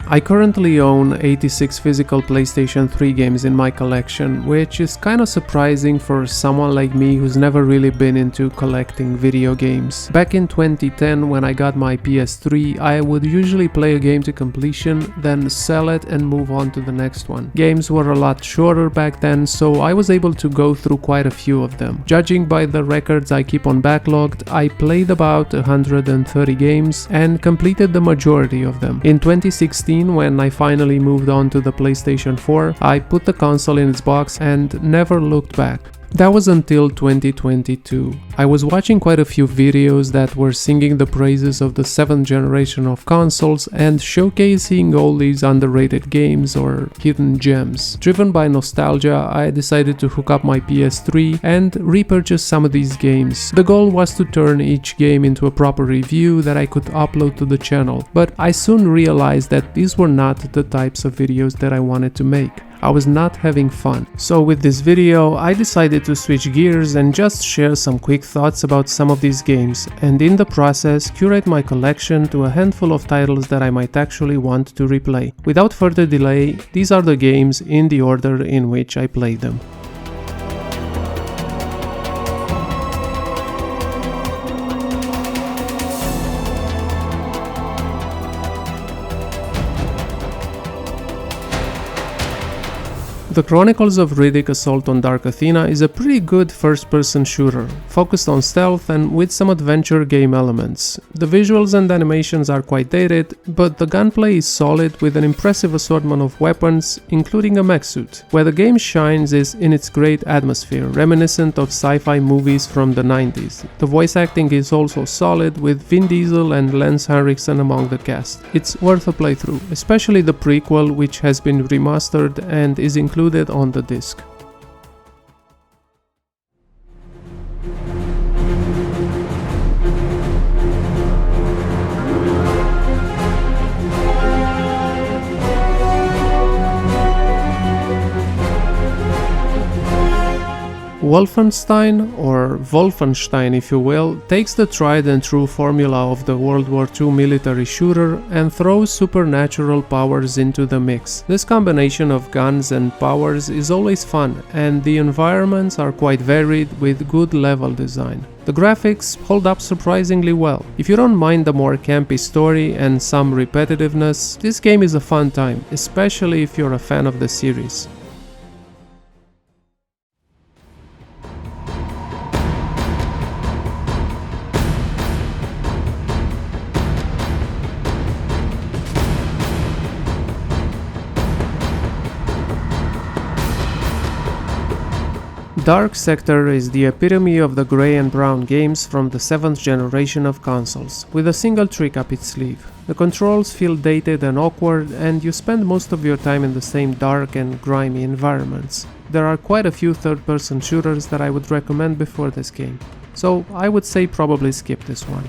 I currently own 86 physical PlayStation 3 games in my collection, which is kinda surprising for someone like me who's never really been into collecting video games. Back in 2010, when I got my PS3, I would usually play a game to completion, then sell it and move on to the next one. Games were a lot shorter back then, so I was able to go through quite a few of them. Judging by the records I keep on backlogged, I played about 130 games and completed the majority of them. In 2016, when I finally moved on to the PlayStation 4, I put the console in its box and never looked back. That was until 2022. I was watching quite a few videos that were singing the praises of the 7th generation of consoles and showcasing all these underrated games or hidden gems. Driven by nostalgia, I decided to hook up my PS3 and repurchase some of these games. The goal was to turn each game into a proper review that I could upload to the channel, but I soon realized that these were not the types of videos that I wanted to make. I was not having fun. So with this video, I decided to switch gears and just share some quick thoughts about some of these games, and in the process curate my collection to a handful of titles that I might actually want to replay. Without further delay, these are the games in the order in which I played them. The Chronicles of Riddick Assault on Dark Athena is a pretty good first-person shooter, focused on stealth and with some adventure game elements. The visuals and animations are quite dated, but the gunplay is solid with an impressive assortment of weapons, including a mech suit. Where the game shines is in its great atmosphere, reminiscent of sci-fi movies from the 90s. The voice acting is also solid, with Vin Diesel and Lance Henriksen among the cast. It's worth a playthrough, especially the prequel, which has been remastered and is included on the disc. Wolfenstein, or Wolfenstein if you will, takes the tried and true formula of the World War II military shooter and throws supernatural powers into the mix. This combination of guns and powers is always fun, and the environments are quite varied with good level design. The graphics hold up surprisingly well. If you don't mind the more campy story and some repetitiveness, this game is a fun time, especially if you're a fan of the series. Dark Sector is the epitome of the grey and brown games from the 7th generation of consoles, with a single trick up its sleeve. The controls feel dated and awkward, and you spend most of your time in the same dark and grimy environments. There are quite a few third-person shooters that I would recommend before this game, so I would say probably skip this one.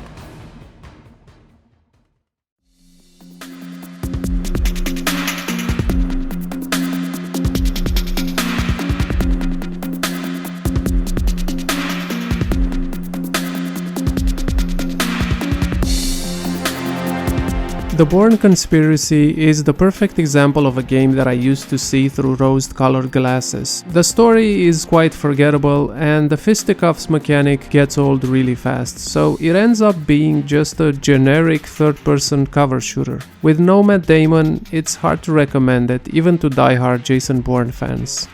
The Bourne Conspiracy is the perfect example of a game that I used to see through rose-colored glasses. The story is quite forgettable and the fisticuffs mechanic gets old really fast, so it ends up being just a generic third-person cover shooter. With no Matt Damon, it's hard to recommend it even to die-hard Jason Bourne fans.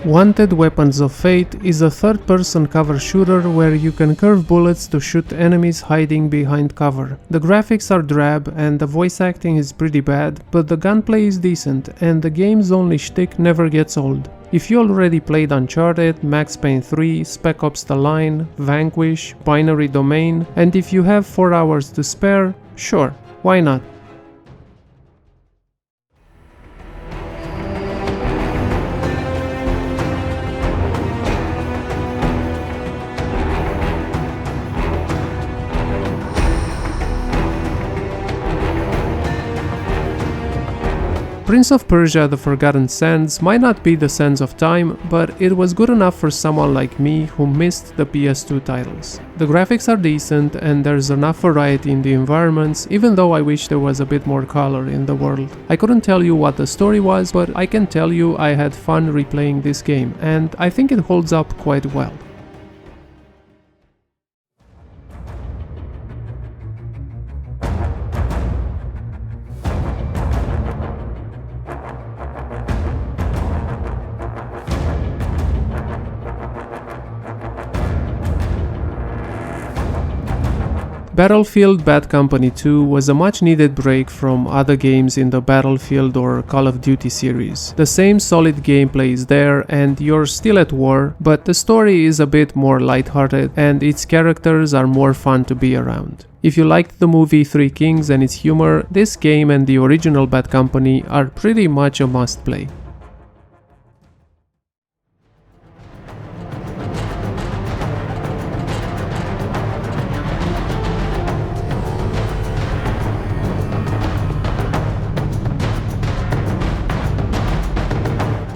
Wanted Weapons of Fate is a third-person cover shooter where you can curve bullets to shoot enemies hiding behind cover. The graphics are drab and the voice acting is pretty bad, but the gunplay is decent and the game's only shtick never gets old. If you already played Uncharted, Max Payne 3, Spec Ops: The Line, Vanquish, Binary Domain, and if you have 4 hours to spare, sure, why not? Prince of Persia: The Forgotten Sands might not be the Sands of Time, but it was good enough for someone like me who missed the PS2 titles. The graphics are decent and there's enough variety in the environments, even though I wish there was a bit more color in the world. I couldn't tell you what the story was, but I can tell you I had fun replaying this game, and I think it holds up quite well. Battlefield Bad Company 2 was a much needed break from other games in the Battlefield or Call of Duty series. The same solid gameplay is there and you're still at war, but the story is a bit more lighthearted and its characters are more fun to be around. If you liked the movie Three Kings and its humor, this game and the original Bad Company are pretty much a must-play.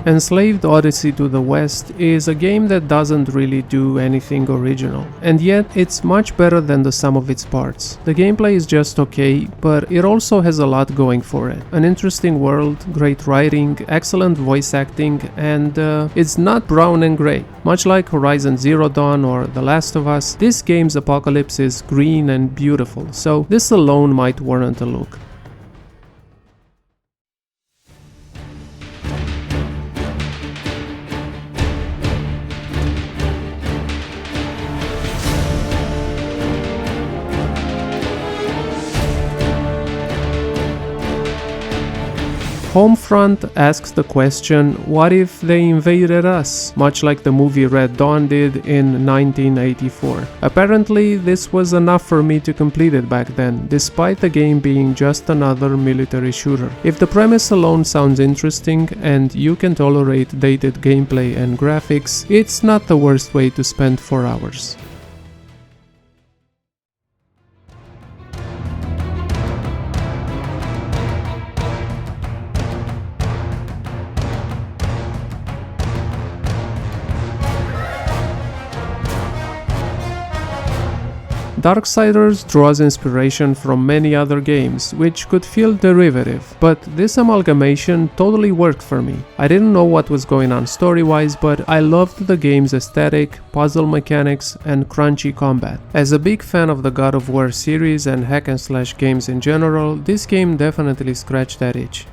Enslaved Odyssey to the West is a game that doesn't really do anything original, and yet it's much better than the sum of its parts. The gameplay is just okay, but it also has a lot going for it. An interesting world, great writing, excellent voice acting, and it's not brown and grey. Much like Horizon Zero Dawn or The Last of Us, this game's apocalypse is green and beautiful, so this alone might warrant a look. Homefront asks the question, what if they invaded us? Much like the movie Red Dawn did in 1984. Apparently, this was enough for me to complete it back then, despite the game being just another military shooter. If the premise alone sounds interesting and you can tolerate dated gameplay and graphics, it's not the worst way to spend 4 hours. Darksiders draws inspiration from many other games, which could feel derivative, but this amalgamation totally worked for me. I didn't know what was going on story-wise, but I loved the game's aesthetic, puzzle mechanics, and crunchy combat. As a big fan of the God of War series and hack-and-slash games in general, this game definitely scratched that itch.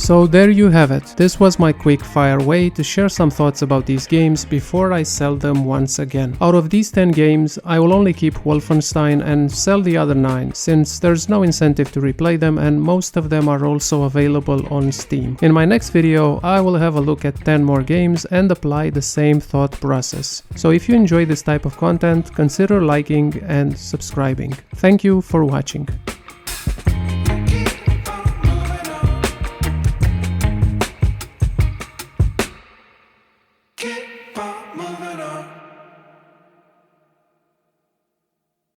So there you have it. This was my quick fire way to share some thoughts about these games before I sell them once again. Out of these 10 games, I will only keep Wolfenstein and sell the other 9, since there's no incentive to replay them and most of them are also available on Steam. In my next video, I will have a look at 10 more games and apply the same thought process. So if you enjoy this type of content, consider liking and subscribing. Thank you for watching. Keep on moving on.